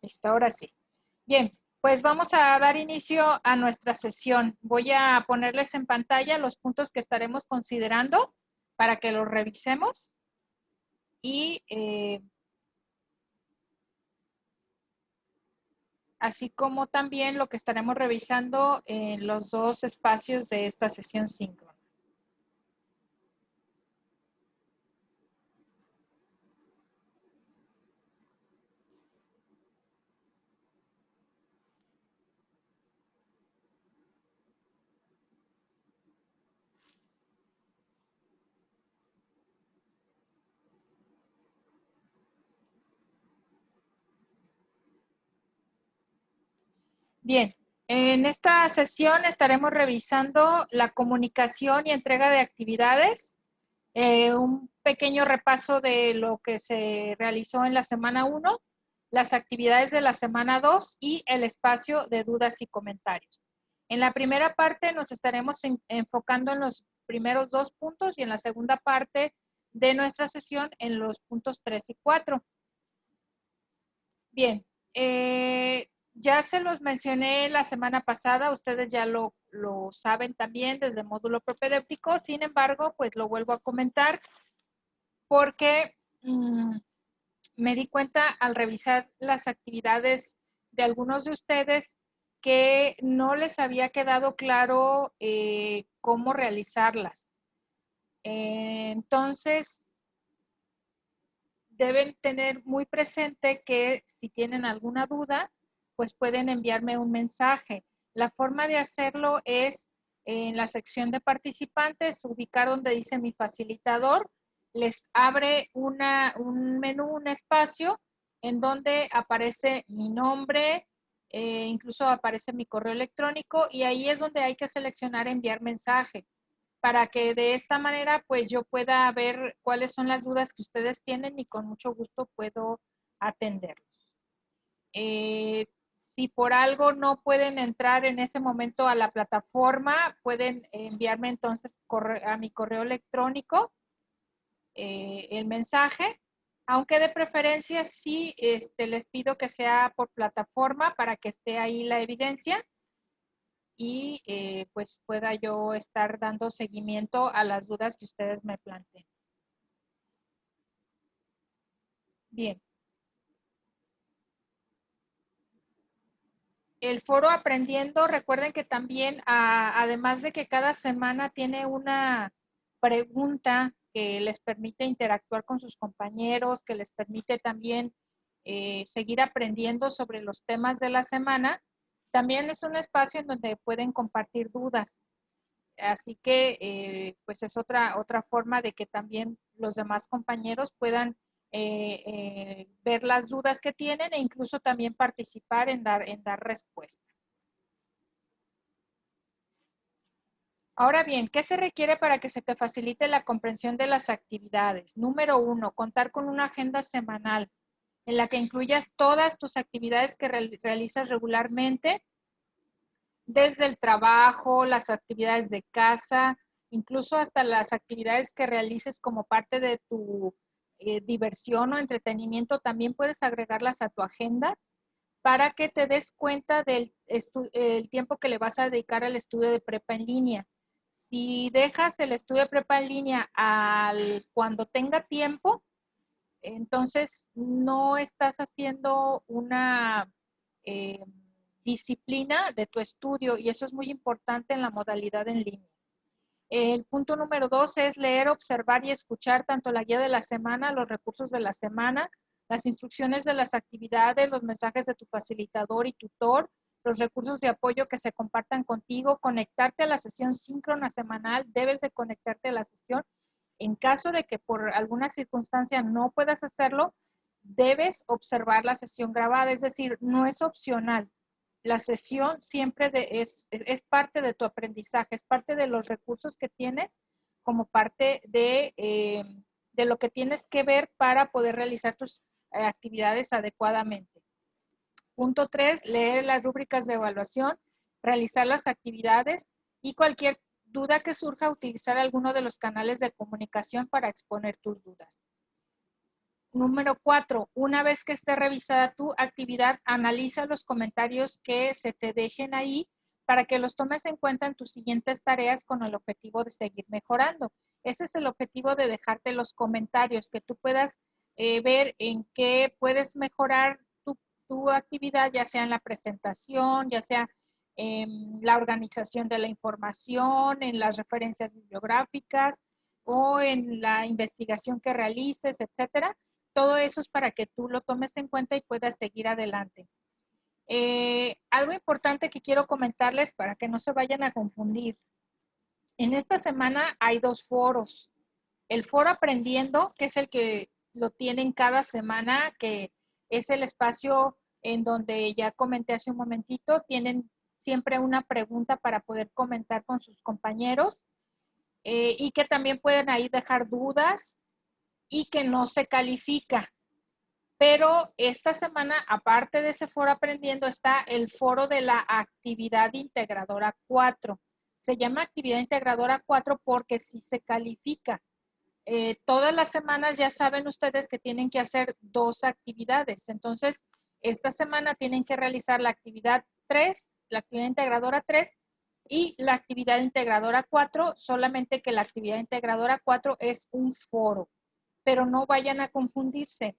Listo, ahora sí. Bien, pues vamos a dar inicio a nuestra sesión. Voy a ponerles en pantalla los puntos que estaremos considerando para que los revisemos y así como también lo que estaremos revisando en los dos espacios de esta sesión síncrona. Bien, en esta sesión estaremos revisando la comunicación y entrega de actividades, un pequeño repaso de lo que se realizó en la semana 1, las actividades de la semana 2 y el espacio de dudas y comentarios. En la primera parte nos estaremos enfocando en los primeros 2 puntos y en la segunda parte de nuestra sesión en los puntos 3 y 4. Bien, ya se los mencioné la semana pasada, ustedes ya lo saben también desde el módulo propedéutico, sin embargo, pues lo vuelvo a comentar porque me di cuenta al revisar las actividades de algunos de ustedes que no les había quedado claro cómo realizarlas. Entonces, deben tener muy presente que si tienen alguna duda, pues pueden enviarme un mensaje. La forma de hacerlo es en la sección de participantes, ubicar donde dice mi facilitador, les abre un menú, un espacio en donde aparece mi nombre, incluso aparece mi correo electrónico y ahí es donde hay que seleccionar enviar mensaje para que de esta manera pues yo pueda ver cuáles son las dudas que ustedes tienen y con mucho gusto puedo atenderlos. Si por algo no pueden entrar en ese momento a la plataforma, pueden enviarme entonces a mi correo electrónico el mensaje, aunque de preferencia sí les pido que sea por plataforma para que esté ahí la evidencia y pues pueda yo estar dando seguimiento a las dudas que ustedes me planteen. Bien. El foro Aprendiendo, recuerden que también, además de que cada semana tiene una pregunta que les permite interactuar con sus compañeros, que les permite también seguir aprendiendo sobre los temas de la semana, también es un espacio en donde pueden compartir dudas. Así que, pues es otra forma de que también los demás compañeros puedan ver las dudas que tienen e incluso también participar en dar respuesta. Ahora bien, ¿qué se requiere para que se te facilite la comprensión de las actividades? Número 1, contar con una agenda semanal en la que incluyas todas tus actividades que realizas regularmente, desde el trabajo, las actividades de casa, incluso hasta las actividades que realices como parte de tu diversión o entretenimiento, también puedes agregarlas a tu agenda para que te des cuenta del el tiempo que le vas a dedicar al estudio de prepa en línea. Si dejas el estudio de prepa en línea cuando tenga tiempo, entonces no estás haciendo una eh, disciplina de tu estudio y eso es muy importante en la modalidad en línea. El punto número 2 es leer, observar y escuchar tanto la guía de la semana, los recursos de la semana, las instrucciones de las actividades, los mensajes de tu facilitador y tutor, los recursos de apoyo que se compartan contigo, conectarte a la sesión síncrona semanal, debes de conectarte a la sesión. En caso de que por alguna circunstancia no puedas hacerlo, debes observar la sesión grabada, es decir, no es opcional. La sesión siempre es parte de tu aprendizaje, es parte de los recursos que tienes como parte de lo que tienes que ver para poder realizar tus actividades adecuadamente. Punto 3, leer las rúbricas de evaluación, realizar las actividades y cualquier duda que surja, utilizar alguno de los canales de comunicación para exponer tus dudas. Número 4, una vez que esté revisada tu actividad, analiza los comentarios que se te dejen ahí para que los tomes en cuenta en tus siguientes tareas con el objetivo de seguir mejorando. Ese es el objetivo de dejarte los comentarios, que tú puedas ver en qué puedes mejorar tu actividad, ya sea en la presentación, ya sea en la organización de la información, en las referencias bibliográficas o en la investigación que realices, etcétera. Todo eso es para que tú lo tomes en cuenta y puedas seguir adelante. Algo importante que quiero comentarles para que no se vayan a confundir. En esta semana hay 2 foros. El foro Aprendiendo, que es el que lo tienen cada semana, que es el espacio en donde ya comenté hace un momentito, tienen siempre una pregunta para poder comentar con sus compañeros y que también pueden ahí dejar dudas y que no se califica. Pero esta semana, aparte de ese foro Aprendiendo, está el foro de la actividad integradora 4. Se llama actividad integradora 4 porque sí se califica. Todas las semanas ya saben ustedes que tienen que hacer 2 actividades. Entonces, esta semana tienen que realizar la actividad 3, la actividad integradora 3 y la actividad integradora 4, solamente que la actividad integradora 4 es un foro. Pero no vayan a confundirse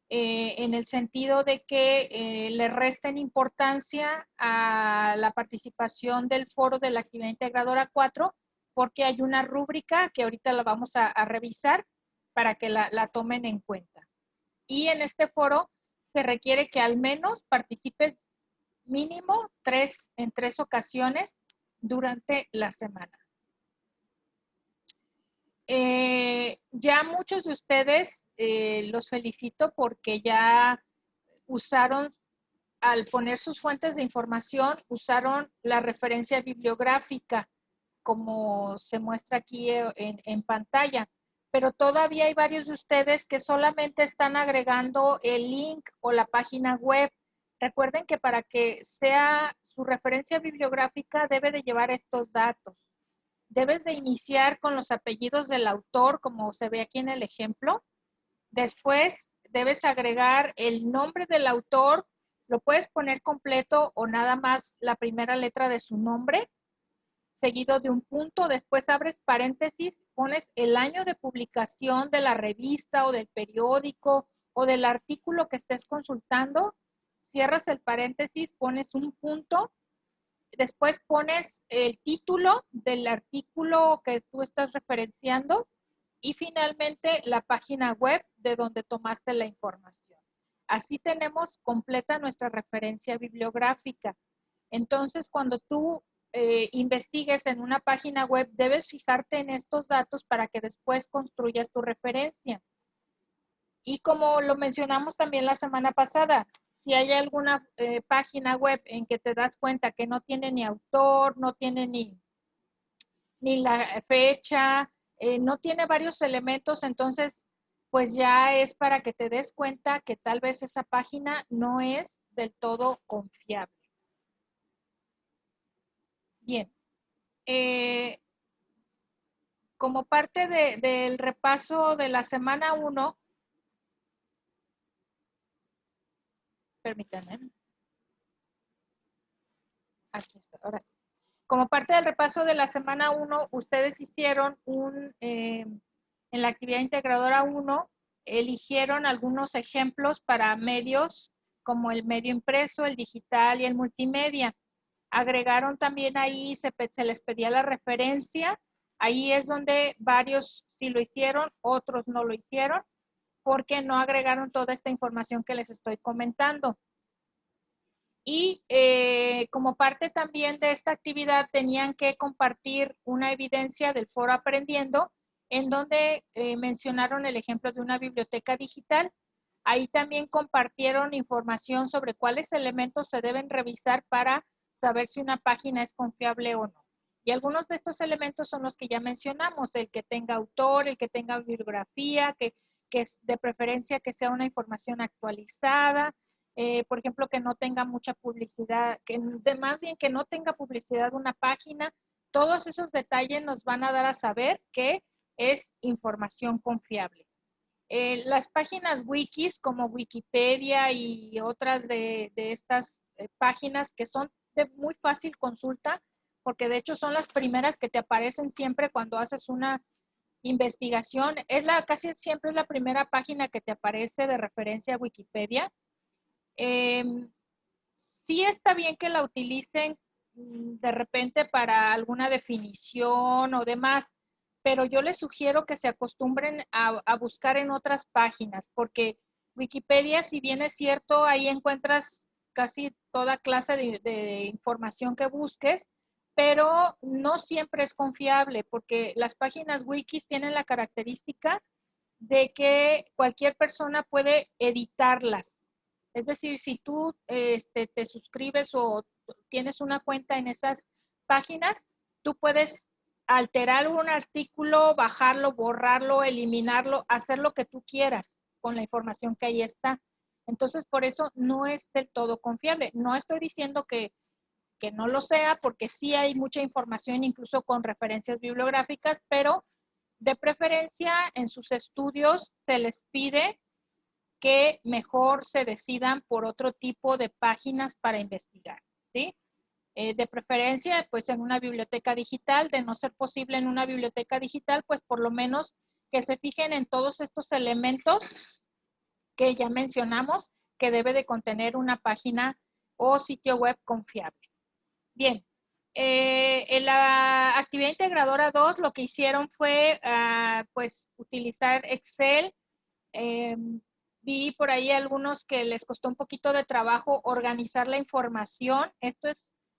en el sentido de que le resten importancia a la participación del foro de la actividad integradora 4, porque hay una rúbrica que ahorita la vamos a revisar para que la tomen en cuenta. Y en este foro se requiere que al menos participes mínimo en 3 ocasiones durante la semana. Ya muchos de ustedes los felicito porque ya usaron, al poner sus fuentes de información, usaron la referencia bibliográfica, como se muestra aquí en pantalla. Pero todavía hay varios de ustedes que solamente están agregando el link o la página web. Recuerden que para que sea su referencia bibliográfica debe de llevar estos datos. Debes de iniciar con los apellidos del autor, como se ve aquí en el ejemplo. Después debes agregar el nombre del autor, lo puedes poner completo o nada más la primera letra de su nombre, seguido de un punto, después abres paréntesis, pones el año de publicación de la revista o del periódico o del artículo que estés consultando, cierras el paréntesis, pones un punto, después pones el título del artículo que tú estás referenciando y finalmente la página web de donde tomaste la información. Así tenemos completa nuestra referencia bibliográfica. Entonces, cuando tú investigues en una página web, debes fijarte en estos datos para que después construyas tu referencia. Y como lo mencionamos también la semana pasada, si hay alguna página web en que te das cuenta que no tiene ni autor, no tiene ni la fecha, no tiene varios elementos, entonces pues ya es para que te des cuenta que tal vez esa página no es del todo confiable. Bien. Como parte del repaso de la semana 1, permítanme. Aquí está, ahora sí. Como parte del repaso de la semana 1, ustedes hicieron en la actividad integradora 1, eligieron algunos ejemplos para medios como el medio impreso, el digital y el multimedia. Agregaron también ahí, se les pedía la referencia. Ahí es donde varios sí lo hicieron, otros no lo hicieron, porque no agregaron toda esta información que les estoy comentando. Y como parte también de esta actividad tenían que compartir una evidencia del foro Aprendiendo, en donde mencionaron el ejemplo de una biblioteca digital. Ahí también compartieron información sobre cuáles elementos se deben revisar para saber si una página es confiable o no. Y algunos de estos elementos son los que ya mencionamos, el que tenga autor, el que tenga bibliografía, que es de preferencia que sea una información actualizada, por ejemplo, que no tenga mucha publicidad, más bien que no tenga publicidad una página. Todos esos detalles nos van a dar a saber que es información confiable. Las páginas wikis como Wikipedia y otras de estas páginas que son de muy fácil consulta, porque de hecho son las primeras que te aparecen siempre cuando haces una investigación. Casi siempre es la primera página que te aparece de referencia a Wikipedia. Sí está bien que la utilicen de repente para alguna definición o demás, pero yo les sugiero que se acostumbren a buscar en otras páginas, porque Wikipedia, si bien es cierto, ahí encuentras casi toda clase de información que busques, pero no siempre es confiable, porque las páginas wikis tienen la característica de que cualquier persona puede editarlas. Es decir, si tú te suscribes o tienes una cuenta en esas páginas, tú puedes alterar un artículo, bajarlo, borrarlo, eliminarlo, hacer lo que tú quieras con la información que ahí está. Entonces, por eso no es del todo confiable. No estoy diciendo que no lo sea, porque sí hay mucha información, incluso con referencias bibliográficas, pero de preferencia en sus estudios se les pide que mejor se decidan por otro tipo de páginas para investigar, ¿sí? De preferencia, pues en una biblioteca digital, de no ser posible en una biblioteca digital, pues por lo menos que se fijen en todos estos elementos que ya mencionamos que debe de contener una página o sitio web confiable. Bien, en la actividad integradora 2 lo que hicieron fue pues utilizar Excel. Vi por ahí algunos que les costó un poquito de trabajo organizar la información. Esto es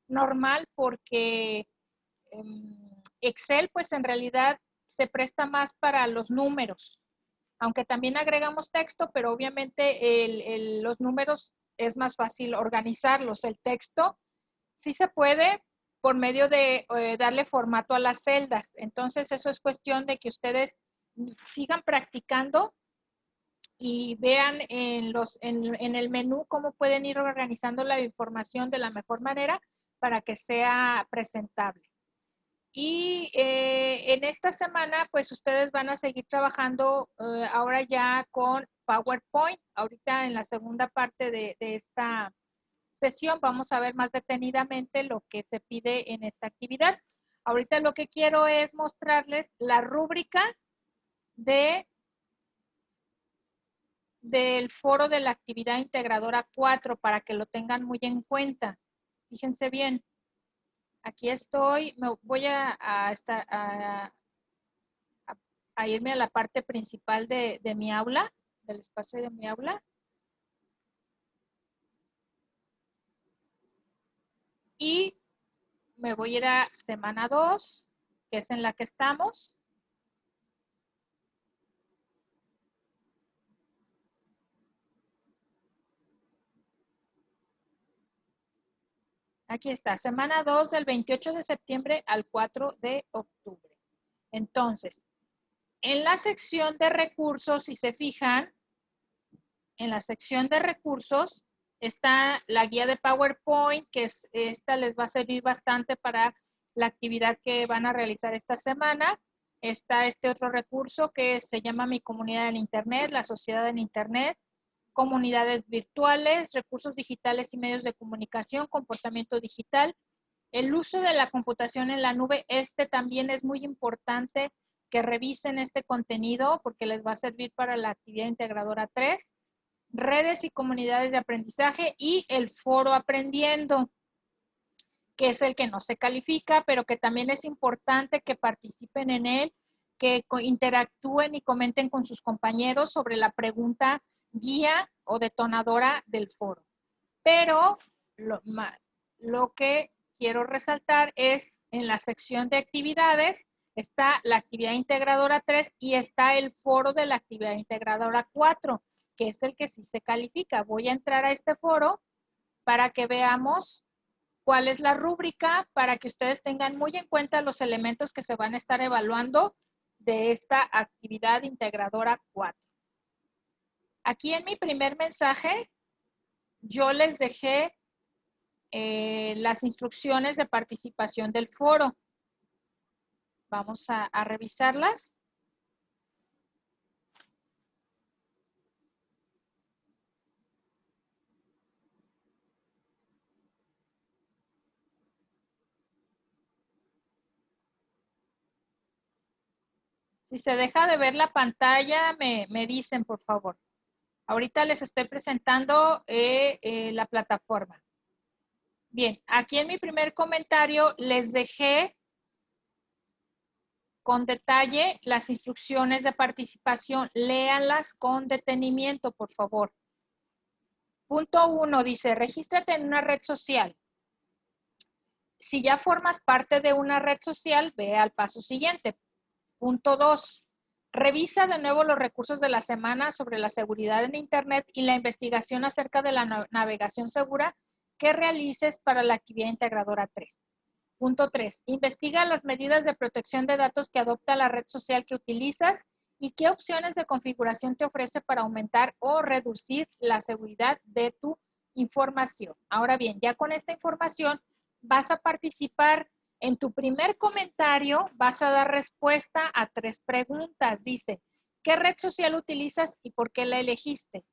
normal porque Excel pues en realidad se presta más para los números, aunque también agregamos texto, pero obviamente los números es más fácil organizarlos. El texto sí se puede por medio de darle formato a las celdas. Entonces, eso es cuestión de que ustedes sigan practicando y vean en el menú cómo pueden ir organizando la información de la mejor manera para que sea presentable. Y en esta semana, pues ustedes van a seguir trabajando ahora ya con PowerPoint. Ahorita en la segunda parte de esta sesión vamos a ver más detenidamente lo que se pide en esta actividad. Ahorita lo que quiero es mostrarles la rúbrica del foro de la actividad integradora 4 para que lo tengan muy en cuenta. Fíjense bien, aquí estoy, me voy a irme a la parte principal de mi aula, del espacio de mi aula. Y me voy a ir a semana 2, que es en la que estamos. Aquí está, semana 2 del 28 de septiembre al 4 de octubre. Entonces, en la sección de recursos, si se fijan, en la sección de recursos está la guía de PowerPoint, que esta les va a servir bastante para la actividad que van a realizar esta semana. Está este otro recurso que se llama Mi Comunidad en Internet, la sociedad en Internet, comunidades virtuales, recursos digitales y medios de comunicación, comportamiento digital. El uso de la computación en la nube, también es muy importante que revisen este contenido porque les va a servir para la actividad integradora 3. Redes y comunidades de aprendizaje y el foro aprendiendo, que es el que no se califica, pero que también es importante que participen en él, que interactúen y comenten con sus compañeros sobre la pregunta guía o detonadora del foro. Pero lo que quiero resaltar es en la sección de actividades está la actividad integradora 3 y está el foro de la actividad integradora 4, que es el que sí se califica. Voy a entrar a este foro para que veamos cuál es la rúbrica, para que ustedes tengan muy en cuenta los elementos que se van a estar evaluando de esta actividad integradora 4. Aquí en mi primer mensaje, yo les dejé las instrucciones de participación del foro. Vamos a revisarlas. Si se deja de ver la pantalla, me dicen, por favor. Ahorita les estoy presentando la plataforma. Bien, aquí en mi primer comentario les dejé con detalle las instrucciones de participación. Léanlas con detenimiento, por favor. Punto 1 dice, regístrate en una red social. Si ya formas parte de una red social, ve al paso siguiente. Punto 2, revisa de nuevo los recursos de la semana sobre la seguridad en Internet y la investigación acerca de la navegación segura que realices para la actividad integradora 3. Punto 3, investiga las medidas de protección de datos que adopta la red social que utilizas y qué opciones de configuración te ofrece para aumentar o reducir la seguridad de tu información. Ahora bien, ya con esta información vas a participar. En tu primer comentario vas a dar respuesta a 3 preguntas. Dice, ¿qué red social utilizas y por qué la elegiste?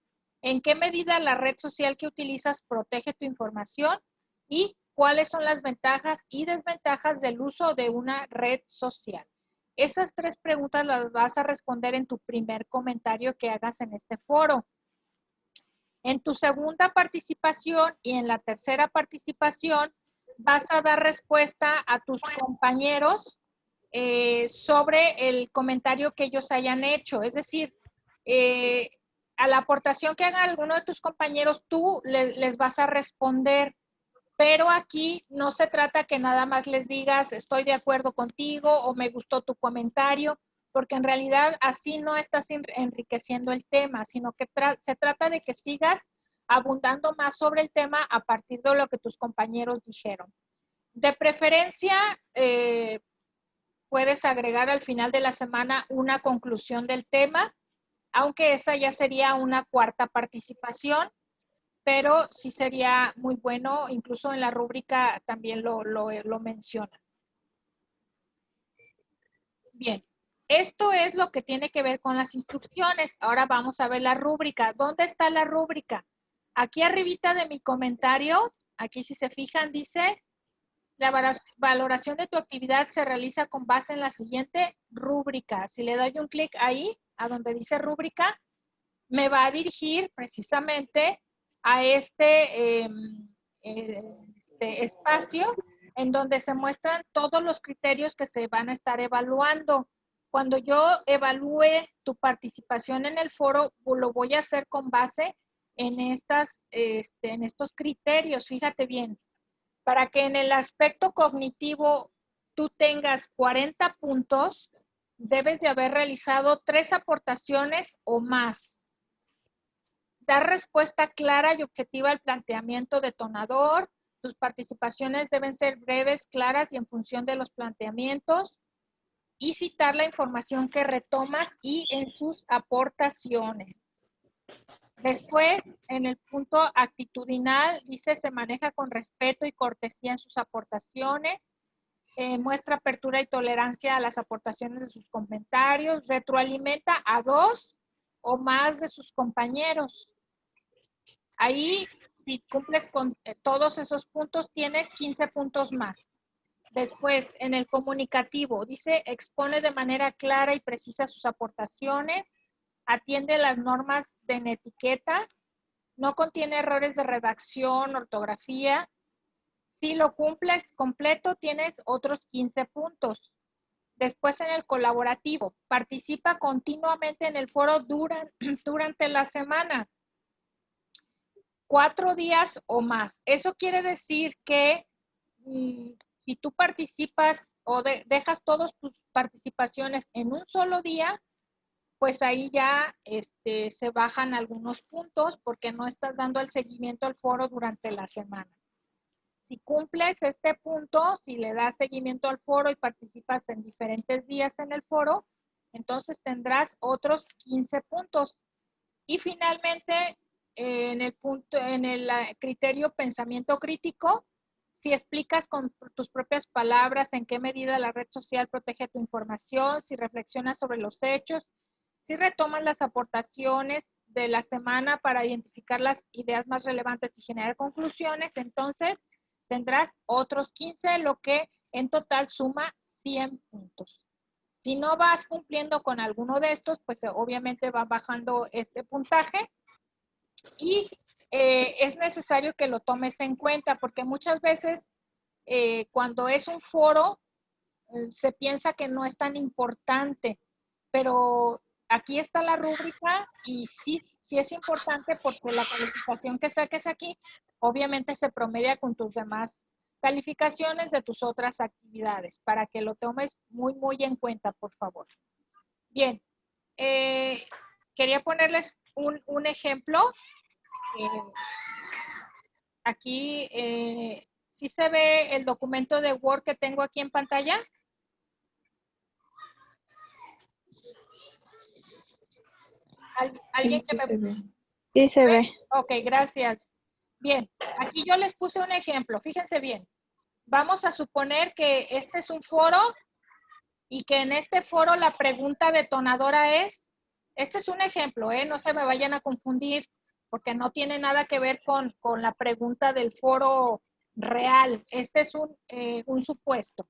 ¿En qué medida la red social que utilizas protege tu información? ¿Y cuáles son las ventajas y desventajas del uso de una red social? Esas 3 preguntas las vas a responder en tu primer comentario que hagas en este foro. En tu segunda participación y en la tercera participación, vas a dar respuesta a tus compañeros sobre el comentario que ellos hayan hecho. Es decir, a la aportación que haga alguno de tus compañeros, tú les vas a responder. Pero aquí no se trata que nada más les digas, estoy de acuerdo contigo o me gustó tu comentario, porque en realidad así no estás enriqueciendo el tema, sino que se trata de que sigas abundando más sobre el tema a partir de lo que tus compañeros dijeron. De preferencia, puedes agregar al final de la semana una conclusión del tema, aunque esa ya sería una cuarta participación, pero sí sería muy bueno, incluso en la rúbrica también lo menciona. Bien, esto es lo que tiene que ver con las instrucciones. Ahora vamos a ver la rúbrica. ¿Dónde está la rúbrica? Aquí arribita de mi comentario, aquí si se fijan, dice, la valoración de tu actividad se realiza con base en la siguiente rúbrica. Si le doy un clic ahí, a donde dice rúbrica, me va a dirigir precisamente a este espacio en donde se muestran todos los criterios que se van a estar evaluando. Cuando yo evalúe tu participación en el foro, lo voy a hacer con base en estos criterios. Fíjate bien, para que en el aspecto cognitivo tú tengas 40 puntos, debes de haber realizado 3 aportaciones o más. Dar respuesta clara y objetiva al planteamiento detonador. Tus participaciones deben ser breves, claras y en función de los planteamientos. Y citar la información que retomas y en sus aportaciones. Después, en el punto actitudinal, dice, se maneja con respeto y cortesía en sus aportaciones. Muestra apertura y tolerancia a las aportaciones de sus comentarios. Retroalimenta a 2 o más de sus compañeros. Ahí, si cumples con todos esos puntos, tienes 15 puntos más. Después, en el comunicativo, dice, expone de manera clara y precisa sus aportaciones, atiende las normas de etiqueta, no contiene errores de redacción, ortografía. Si lo cumples completo, tienes otros 15 puntos. Después, en el colaborativo, participa continuamente en el foro durante la semana. 4 días o más. Eso quiere decir que si tú participas o dejas todas tus participaciones en un solo día, pues ahí ya se bajan algunos puntos porque no estás dando el seguimiento al foro durante la semana. Si cumples este punto, si le das seguimiento al foro y participas en diferentes días en el foro, entonces tendrás otros 15 puntos. Y finalmente, en el criterio pensamiento crítico, si explicas con tus propias palabras en qué medida la red social protege tu información, si reflexionas sobre los hechos, si retomas las aportaciones de la semana para identificar las ideas más relevantes y generar conclusiones, entonces tendrás otros 15, lo que en total suma 100 puntos. Si no vas cumpliendo con alguno de estos, pues obviamente va bajando este puntaje y es necesario que lo tomes en cuenta porque muchas veces cuando es un foro se piensa que no es tan importante, pero aquí está la rúbrica y sí, sí es importante porque la calificación que saques aquí obviamente se promedia con tus demás calificaciones de tus otras actividades, para que lo tomes muy, muy en cuenta, por favor. Bien, quería ponerles un ejemplo. Aquí, ¿sí se ve el documento de Word que tengo aquí en pantalla? ¿Alguien Sí, que sí me... se ve. Sí se ve. Ok, gracias. Bien, aquí yo les puse un ejemplo. Fíjense bien. Vamos a suponer que este es un foro y que en este foro la pregunta detonadora es, este es un ejemplo, no se me vayan a confundir porque no tiene nada que ver con la pregunta del foro real. Este es un supuesto.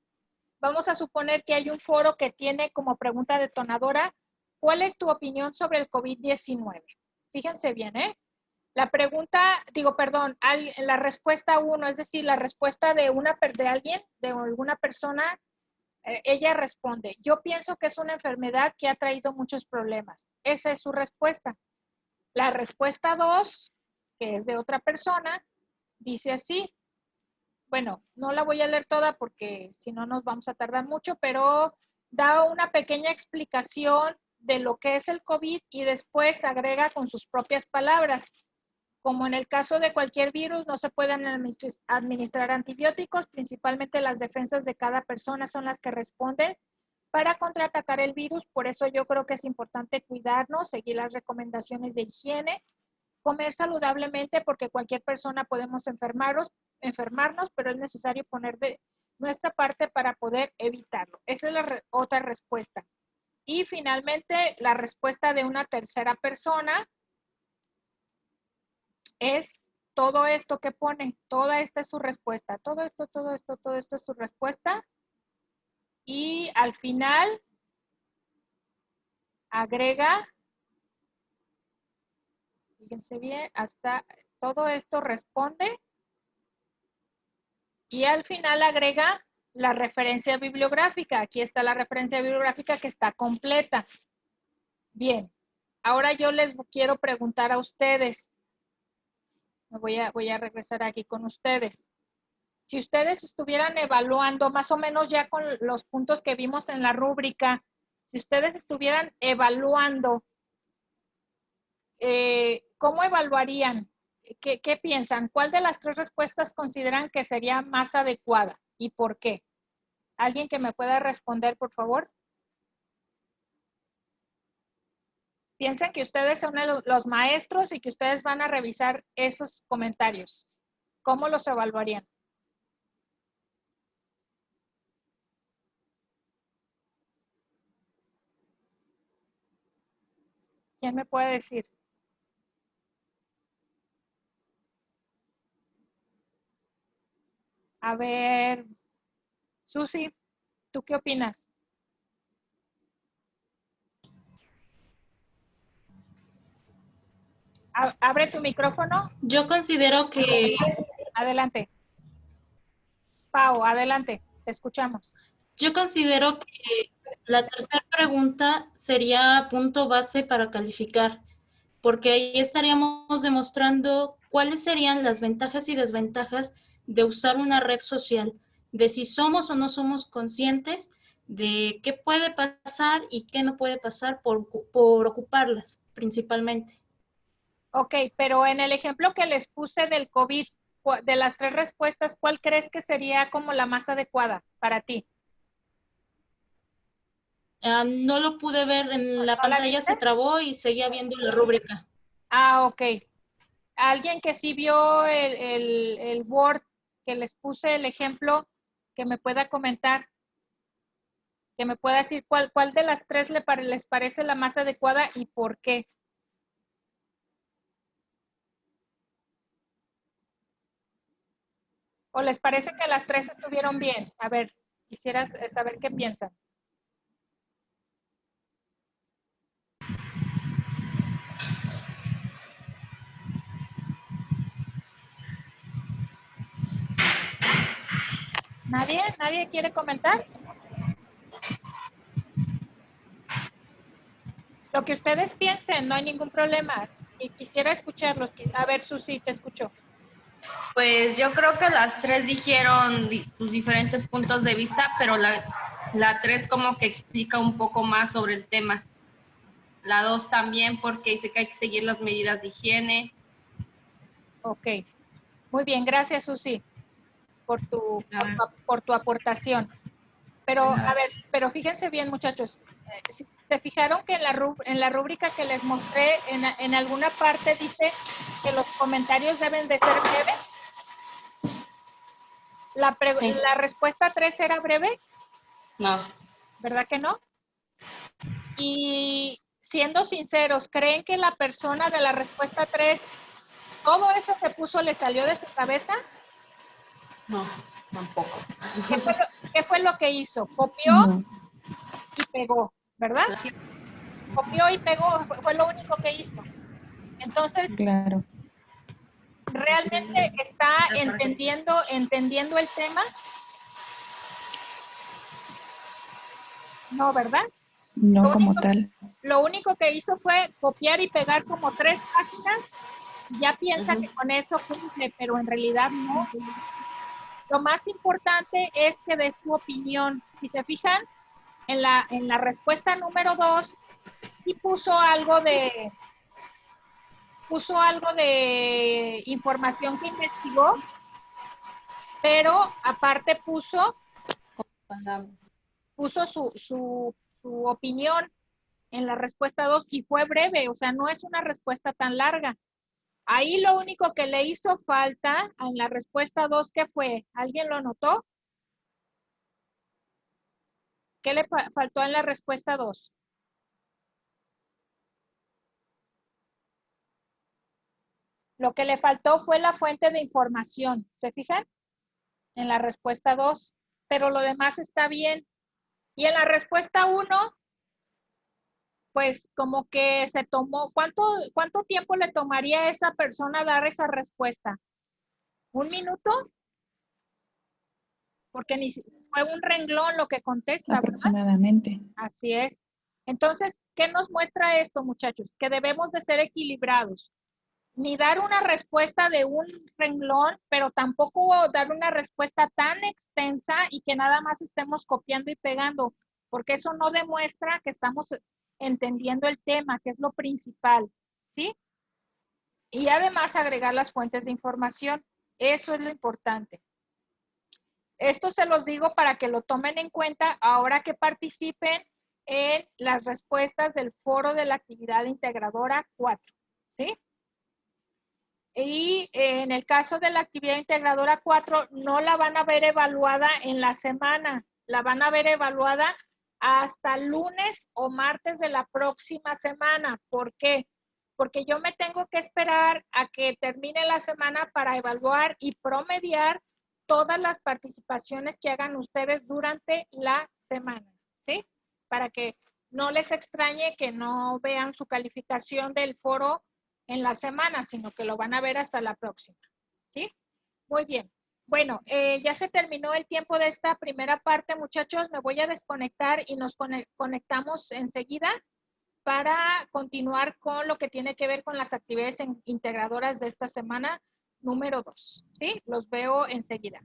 Vamos a suponer que hay un foro que tiene como pregunta detonadora, ¿cuál es tu opinión sobre el COVID-19? Fíjense bien, ¿eh? La pregunta, digo, perdón, la respuesta 1, es decir, la respuesta de alguien, de alguna persona, ella responde, yo pienso que es una enfermedad que ha traído muchos problemas. Esa es su respuesta. La respuesta 2, que es de otra persona, dice así, bueno, no la voy a leer toda porque si no nos vamos a tardar mucho, pero da una pequeña explicación de lo que es el COVID y después agrega con sus propias palabras. Como en el caso de cualquier virus, no se pueden administrar antibióticos, principalmente las defensas de cada persona son las que responden para contraatacar el virus. Por eso yo creo que es importante cuidarnos, seguir las recomendaciones de higiene, comer saludablemente porque cualquier persona podemos enfermarnos, pero es necesario poner de nuestra parte para poder evitarlo. Esa es la otra respuesta. Y finalmente, la respuesta de una tercera persona es todo esto que pone, toda esta es su respuesta, todo esto es su respuesta. Y al final agrega, fíjense bien, hasta todo esto responde y al final agrega la referencia bibliográfica. Aquí está la referencia bibliográfica que está completa. Bien, ahora yo les quiero preguntar a ustedes, voy a regresar aquí con ustedes. Si ustedes estuvieran evaluando más o menos ya con los puntos que vimos en la rúbrica, si ustedes estuvieran evaluando, ¿cómo evaluarían? ¿Qué piensan? ¿Cuál de las tres respuestas consideran que sería más adecuada y por qué? ¿Alguien que me pueda responder, por favor? Piensen que ustedes son los maestros y que ustedes van a revisar esos comentarios. ¿Cómo los evaluarían? ¿Quién me puede decir? A ver, Susi, ¿tú qué opinas? Abre tu micrófono. Yo considero que, Adelante. Pau, adelante. Te escuchamos. yo considero que la tercera pregunta sería punto base para calificar, porque ahí estaríamos demostrando cuáles serían las ventajas y desventajas de usar una red social, de si somos o no somos conscientes de qué puede pasar y qué no puede pasar por ocuparlas principalmente. Ok, pero en el ejemplo que les puse del COVID, de las tres respuestas, ¿cuál crees que sería como la más adecuada para ti? No lo pude ver en la ¿No la pantalla, viste? se trabó y seguía viendo la rúbrica. Ah, ok. Alguien que sí vio el Word que les puse el ejemplo, que me pueda comentar, que me pueda decir cuál de las tres les parece la más adecuada y por qué. ¿O les parece que las tres estuvieron bien? A ver, quisieras saber qué piensan. ¿Nadie? ¿Nadie quiere comentar? Lo que ustedes piensen, no hay ningún problema. Y quisiera escucharlos. A ver, Susi, te escucho. Pues yo creo que las tres dijeron sus diferentes puntos de vista, pero la 3 como que explica un poco más sobre el tema. La 2 también porque dice que hay que seguir las medidas de higiene. Ok. Muy bien, gracias, Susi, por tu aportación. Pero, a ver, pero fíjense bien, muchachos. Si se fijaron que en la rúbrica que les mostré, en alguna parte dice que los comentarios deben de ser breves. Sí. La respuesta 3 era breve, No. ¿verdad que no? Y siendo sinceros, ¿creen que la persona de la respuesta 3, todo eso que puso le salió de su cabeza? No, tampoco. ¿Qué fue lo que hizo? Copió No, y pegó, ¿verdad? Copió y pegó, fue lo único que hizo. Entonces, claro. ¿realmente está entendiendo el tema? No, ¿verdad? No como tal. Lo único que hizo fue copiar y pegar como 3 páginas. Ya piensa que con eso cumple, pero en realidad no. Lo más importante es que dé su opinión. Si se fijan, en la respuesta número 2, sí puso algo de información que investigó, pero aparte puso su opinión en la respuesta 2 y fue breve, o sea, no es una respuesta tan larga. Ahí lo único que le hizo falta en la respuesta 2, ¿qué fue? ¿Alguien lo notó? ¿Qué le faltó en la respuesta 2? Lo que le faltó fue la fuente de información, ¿se fijan? En la respuesta 2, pero lo demás está bien. Y en la respuesta 1, pues como que se tomó, ¿cuánto tiempo le tomaría a esa persona dar esa respuesta? ¿1 minuto? Porque fue un renglón lo que contesta, ¿verdad? Aproximadamente. Así es. Entonces, ¿qué nos muestra esto, muchachos? Que debemos de ser equilibrados. Ni dar una respuesta de un renglón, pero tampoco dar una respuesta tan extensa y que nada más estemos copiando y pegando, porque eso no demuestra que estamos entendiendo el tema, que es lo principal, ¿sí? Y además agregar las fuentes de información. Eso es lo importante. Esto se los digo para que lo tomen en cuenta ahora que participen en las respuestas del foro de la actividad integradora 4, ¿sí? Y en el caso de la actividad integradora 4, no la van a ver evaluada en la semana, la van a ver evaluada hasta lunes o martes de la próxima semana. ¿Por qué? Porque yo me tengo que esperar a que termine la semana para evaluar y promediar todas las participaciones que hagan ustedes durante la semana, ¿sí? Para que no les extrañe que no vean su calificación del foro en la semana, sino que lo van a ver hasta la próxima, ¿sí? Muy bien. Bueno, ya se terminó el tiempo de esta primera parte, muchachos. Me voy a desconectar y nos conectamos enseguida para continuar con lo que tiene que ver con las actividades integradoras de esta semana número 2, ¿sí? Los veo enseguida.